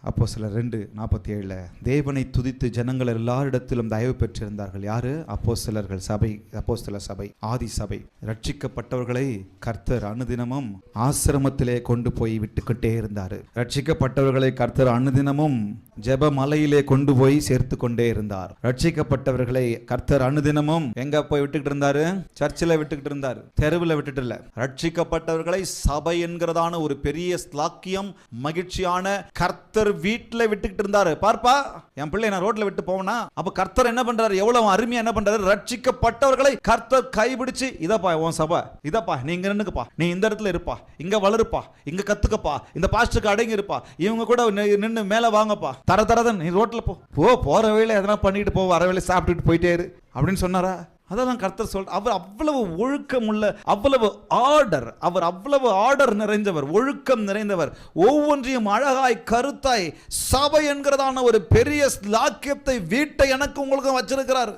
அப்போஸ்தலர் 2:47 தேவனை துதித்து ஜனங்கள் எல்லாரிடத்திலும் தயவு பெற்றிருந்தார்கள். யாரு? அப்போஸ்தலர்கள் சபை, அப்போஸ்தலர் சபை, ஆதி சபை. ரட்சிக்கப்பட்டவர்களை கர்த்தர் அனுதினமும் ஆசிரமத்திலே கொண்டு போய் விட்டுக்கிட்டே இருந்தார். ரட்சிக்கப்பட்டவர்களை கர்த்தர் அனுதினமும் ஜெப மலையிலே கொண்டு போய் சேர்த்து கொண்டே இருந்தார். ரட்சிக்கப்பட்டவர்களை கர்த்தர் அனுதினமும் எங்க போய் விட்டுக்கிட்டு இருந்தாரு? சர்ச்சில் விட்டுக்கிட்டு இருந்தார், தெருவில் விட்டுட்டு இல்ல. ரட்சிக்கப்பட்டவர்களை சபை என்கிறதான ஒரு பெரிய ஸ்லாக்கியம், மகிழ்ச்சியான கர்த்தர் வீட்டில் விட்டுக்கிட்டு இருந்தாரு. பார்ப்பா, என் பிள்ளை நான் ரோட்ல விட்டு போவனா, அப்ப கர்த்தர் என்ன பண்றாரு? எவ்வளவு அருமையா என்ன பண்றாரு? ரட்சிக்கப்பட்டவர்களை கர்த்தர் கைபிடிச்சு, இதப்பா உன் சபை, இதப்பா நீ இங்க நின்னுக்குப்பா, நீ இந்த இடத்துல இருப்பா, இங்க வளருப்பா, இங்க கத்துக்கப்பா, இந்த பாஸ்டருக்கு அடங்கி இருப்பா, இவங்க கூட நின்று மேல வாங்கப்பா, தரதரதன் நீ ரோட்ல போற வேலை எதனா பண்ணிட்டு போ, வர வேலை சாப்பிட்டுட்டு போயிட்டே இரு அப்படின்னு சொன்னாரா? அதான் கர்த்தர் சொல்ற. அவர் அவ்வளவு ஒழுக்கம் உள்ள, அவ்வளவு ஆர்டர், அவர் அவ்வளவு ஆர்டர் நிறைந்தவர், ஒழுக்கம் நிறைந்தவர், ஒவ்வொன்றையும் அழகாய் கருத்தாய் சபை என்கிறதான ஒரு பெரிய லாக்கியத்தை, வீட்டை எனக்கு உங்களுக்கு வச்சிருக்கிறார்.